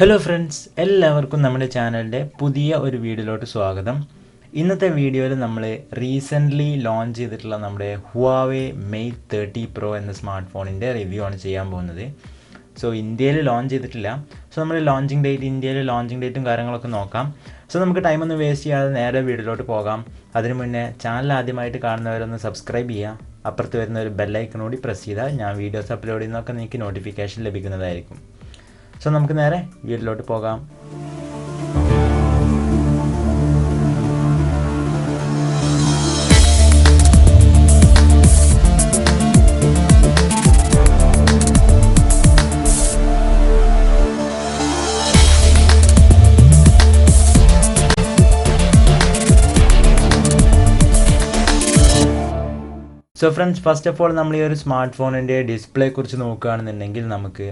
Hello friends, എല്ലാവർക്കും നമ്മുടെ ചാനലിൻ്റെ പുതിയ ഒരു വീഡിയോയിലോട്ട് സ്വാഗതം. ഇന്നത്തെ വീഡിയോയിൽ നമ്മൾ റീസെൻ്റ്ലി ലോഞ്ച് ചെയ്തിട്ടുള്ള നമ്മുടെ ഹുവാവേ മെയ്റ്റ് 30 പ്രോ എന്ന സ്മാർട്ട് ഫോണിൻ്റെ റിവ്യൂ ആണ് ചെയ്യാൻ പോകുന്നത്. ഇന്ത്യയിൽ ലോഞ്ച് ചെയ്തിട്ടില്ല. നമ്മൾ ഇന്ത്യയിൽ ലോഞ്ചിങ് ഡേറ്റും കാര്യങ്ങളൊക്കെ നോക്കാം. നമുക്ക് ടൈമൊന്നും വേസ്റ്റ് ചെയ്യാതെ നേരെ വീഡിയോയിലോട്ട് പോകാം. അതിനു മുന്നേ ചാനൽ ആദ്യമായിട്ട് കാണുന്നവരൊന്ന് സബ്സ്ക്രൈബ് ചെയ്യുക. അപ്പുറത്ത് വരുന്ന ഒരു ബെല്ലൈക്കണോടി പ്രസ് ചെയ്താൽ ഞാൻ വീഡിയോസ് അപ്ലോഡ് ചെയ്യുന്നതൊക്കെ നിങ്ങൾക്ക് നോട്ടിഫിക്കേഷൻ ലഭിക്കുന്നതായിരിക്കും. നമുക്ക് നേരെ വീട്ടിലോട്ട് പോകാം. ഫ്രണ്ട്സ്, ഫസ്റ്റ് ഓഫ് ഓൾ നമ്മൾ ഈ ഒരു സ്മാർട്ട് ഫോണിൻ്റെ ഡിസ്പ്ലേ കുറിച്ച് നോക്കുകയാണെന്നുണ്ടെങ്കിൽ നമുക്ക്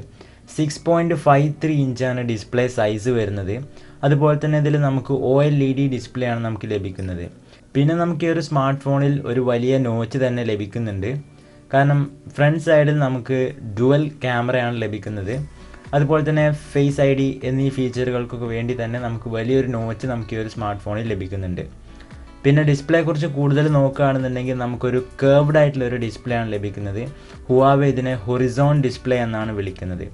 6.53 ഇഞ്ചാണ് ഡിസ്പ്ലേ സൈസ് വരുന്നത്. അതുപോലെ തന്നെ ഇതിൽ നമുക്ക് OLED ഡിസ്പ്ലേ ആണ് നമുക്ക് ലഭിക്കുന്നത്. പിന്നെ നമുക്ക് ഈ ഒരു സ്മാർട്ട് ഫോണിൽ ഒരു വലിയ നോച്ച് തന്നെ ലഭിക്കുന്നുണ്ട്. കാരണം ഫ്രണ്ട് സൈഡിൽ നമുക്ക് ഡുവൽ ക്യാമറയാണ് ലഭിക്കുന്നത്. അതുപോലെ തന്നെ ഫേസ് ID എന്നീ ഫീച്ചറുകൾക്കൊക്കെ വേണ്ടി തന്നെ നമുക്ക് വലിയൊരു നോച്ച് നമുക്ക് ഈ ഒരു സ്മാർട്ട് ഫോണിൽ ലഭിക്കുന്നുണ്ട്. പിന്നെ ഡിസ്പ്ലേ കുറിച്ച് കൂടുതൽ നോക്കുകയാണെന്നുണ്ടെങ്കിൽ നമുക്കൊരു കേർവ്ഡ് ആയിട്ടുള്ള ഒരു ഡിസ്പ്ലേ ആണ് ലഭിക്കുന്നത്. ഹുവാവേ ഇതിനെ ഹൊറിസോൺ ഡിസ്പ്ലേ എന്നാണ് വിളിക്കുന്നത്.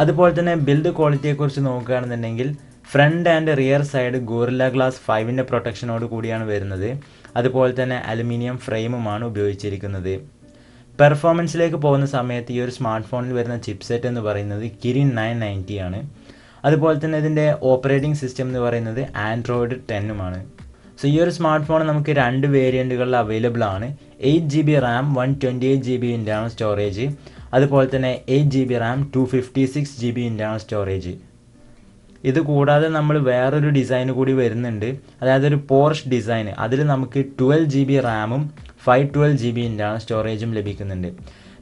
അതുപോലെ തന്നെ ബിൽഡ് ക്വാളിറ്റിയെക്കുറിച്ച് നോക്കുകയാണെന്നുണ്ടെങ്കിൽ front and rear side Gorilla glass 5ൻ്റെ പ്രൊട്ടക്ഷനോട് കൂടിയാണ് വരുന്നത്. അതുപോലെ തന്നെ അലുമിനിയം ഫ്രെയിമുമാണ് ഉപയോഗിച്ചിരിക്കുന്നത്. പെർഫോമൻസിലേക്ക് പോകുന്ന സമയത്ത് ഈ ഒരു സ്മാർട്ട് ഫോണിൽ വരുന്ന ചിപ്സെറ്റ് എന്ന് പറയുന്നത് കിരിൻ 990 ആണ്. അതുപോലെ തന്നെ ഇതിൻ്റെ ഓപ്പറേറ്റിംഗ് സിസ്റ്റം എന്ന് പറയുന്നത് ആൻഡ്രോയിഡ് 10 ഈ ഒരു സ്മാർട്ട് ഫോൺ നമുക്ക് രണ്ട് വേരിയൻറ്റുകളിൽ അവൈലബിൾ ആണ്. 8GB Ram, 128GB internal storage. അതുപോലെ തന്നെ 8GB Ram, 256GB internal storage. ഇത് കൂടാതെ നമ്മൾ വേറൊരു ഡിസൈൻ കൂടി വരുന്നുണ്ട്, അതായത് ഒരു പോർഷ് ഡിസൈൻ. അതിൽ നമുക്ക് 12GB റാമും 512GB ഇൻറ്റേർണൽ സ്റ്റോറേജും ലഭിക്കുന്നുണ്ട്.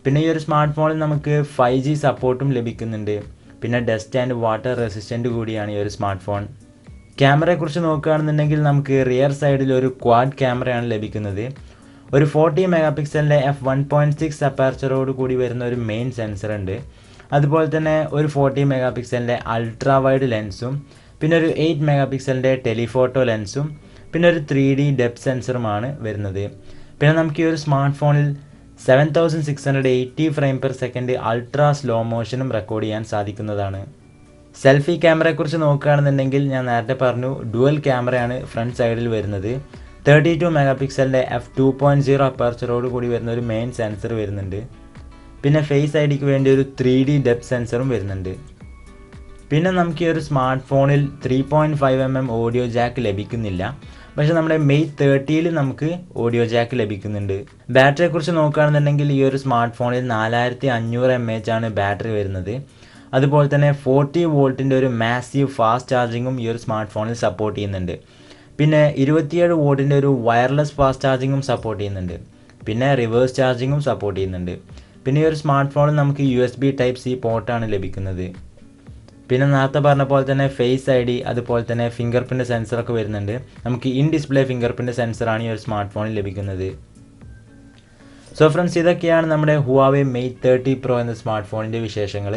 പിന്നെ ഈ ഒരു സ്മാർട്ട് ഫോണിൽ നമുക്ക് 5G സപ്പോർട്ടും ലഭിക്കുന്നുണ്ട്. പിന്നെ ഡസ്റ്റ് ആൻഡ് വാട്ടർ റെസിസ്റ്റൻ്റ് കൂടിയാണ് ഈ ഒരു സ്മാർട്ട് ഫോൺ. ക്യാമറയെക്കുറിച്ച് നോക്കുകയാണെന്നുണ്ടെങ്കിൽ നമുക്ക് റിയർ സൈഡിൽ ഒരു ക്വാഡ് ക്യാമറയാണ് ലഭിക്കുന്നത്. ഒരു 40 മെഗാപിക്സലിൻ്റെ f1.6 അപ്പാർച്ചറോട് കൂടി വരുന്ന ഒരു മെയിൻ സെൻസർ ഉണ്ട്. അതുപോലെ തന്നെ ഒരു 40 മെഗാപിക്സലിൻ്റെ അൾട്രാ വൈഡ് ലെൻസും, പിന്നെ ഒരു 8 മെഗാപിക്സലിൻ്റെ ടെലിഫോട്ടോ ലെൻസും, പിന്നെ ഒരു 3D ഡെപ്ത് സെൻസറുമാണ് വരുന്നത്. പിന്നെ നമുക്ക് ഈ ഒരു സ്മാർട്ട് ഫോണിൽ 7680 frame per second ultra slow മോഷനും റെക്കോർഡ് ചെയ്യാൻ സാധിക്കുന്നതാണ്. സെൽഫി ക്യാമറയെക്കുറിച്ച് നോക്കുകയാണെന്നുണ്ടെങ്കിൽ ഞാൻ നേരത്തെ പറഞ്ഞു, ഡുവൽ ക്യാമറയാണ് ഫ്രണ്ട് സൈഡിൽ വരുന്നത്. 32 മെഗാപിക്സലിൻ്റെ f2.0 അപ്പർച്ചറോട് കൂടി വരുന്ന ഒരു മെയിൻ സെൻസർ വരുന്നുണ്ട്. പിന്നെ ഫേസ് IDക്ക് വേണ്ടി ഒരു 3D ഡെപ്ത് സെൻസറും വരുന്നുണ്ട്. പിന്നെ നമുക്ക് ഈ ഒരു സ്മാർട്ട് ഫോണിൽ 3.5mm ഓഡിയോ ജാക്ക് ലഭിക്കുന്നില്ല. പക്ഷേ നമ്മുടെ മെയ്റ്റ് 30ൽ നമുക്ക് ഓഡിയോ ജാക്ക് ലഭിക്കുന്നുണ്ട്. ബാറ്ററിയെക്കുറിച്ച് നോക്കുകയാണെന്നുണ്ടെങ്കിൽ ഈ ഒരു സ്മാർട്ട് ഫോണിൽ 4500 mAh ആണ് ബാറ്ററി വരുന്നത്. അതുപോലെ തന്നെ 40 വോൾട്ടിൻ്റെ ഒരു മാസീവ് ഫാസ്റ്റ് ചാർജിങ്ങും ഈ ഒരു സ്മാർട്ട് ഫോണിൽ സപ്പോർട്ട് ചെയ്യുന്നുണ്ട്. പിന്നെ 27 വോൾട്ടിൻ്റെ ഒരു വയർലെസ് ഫാസ്റ്റ് ചാർജിങ്ങും സപ്പോർട്ട് ചെയ്യുന്നുണ്ട്. പിന്നെ റിവേഴ്സ് ചാർജിങ്ങും സപ്പോർട്ട് ചെയ്യുന്നുണ്ട്. പിന്നെ ഈ ഒരു സ്മാർട്ട് ഫോണിൽ നമുക്ക് USB Type-C പോർട്ടാണ് ലഭിക്കുന്നത്. പിന്നെ നേരത്തെ പറഞ്ഞ പോലെ തന്നെ ഫേസ് ID, അതുപോലെ തന്നെ ഫിംഗർ പ്രിൻറ്റ് സെൻസറൊക്കെ വരുന്നുണ്ട്. നമുക്ക് ഇൻ ഡിസ്പ്ലേ ഫിംഗർ പ്രിൻറ്റ് സെൻസറാണ് ഈ ഒരു സ്മാർട്ട് ഫോണിൽ ലഭിക്കുന്നത്. ഫ്രണ്ട്സ്, ഇതൊക്കെയാണ് നമ്മുടെ ഹുവാവേ മെയ്റ്റ് 30 പ്രോ എന്ന സ്മാർട്ട് ഫോണിൻ്റെ വിശേഷങ്ങൾ.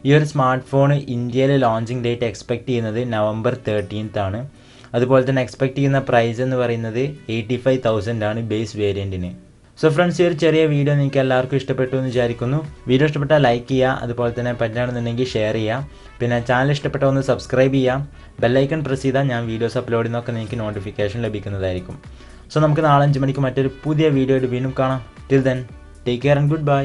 ഈ ഒരു സ്മാർട്ട് ഫോൺ ഇന്ത്യയിൽ ലോഞ്ചിങ് ഡേറ്റ് എക്സ്പെക്റ്റ് ചെയ്യുന്നത് November 13th ആണ്. അതുപോലെ തന്നെ എക്സ്പെക്റ്റ് ചെയ്യുന്ന പ്രൈസ് എന്ന് പറയുന്നത് 85,000 ആണ് ബേസ് വേരിയൻറ്റിന്. ഫ്രണ്ട്സ്, ഈ ഒരു ചെറിയ വീഡിയോ നിങ്ങൾക്ക് എല്ലാവർക്കും ഇഷ്ടപ്പെട്ടു എന്ന് വിചാരിക്കുന്നു. വീഡിയോ ഇഷ്ടപ്പെട്ടാൽ ലൈക്ക് ചെയ്യുക, അതുപോലെ തന്നെ പറ്റുകയാണെന്നുണ്ടെങ്കിൽ ഷെയർ ചെയ്യുക. പിന്നെ ചാനൽ ഇഷ്ടപ്പെട്ടാൽ ഒന്ന് സബ്സ്ക്രൈബ് ചെയ്യുക. ബെല്ലൈക്കൺ പ്രസ് ചെയ്താൽ ഞാൻ വീഡിയോസ് അപ്ലോഡ് ചെയ്യുന്നതൊക്കെ നിങ്ങൾക്ക് നോട്ടിഫിക്കേഷൻ ലഭിക്കുന്നതായിരിക്കും. നമുക്ക് നാളെ 5 മണിക്ക് മറ്റൊരു പുതിയ വീഡിയോ ആയിട്ട് വീണ്ടും കാണാം. Till then, take care and good bye.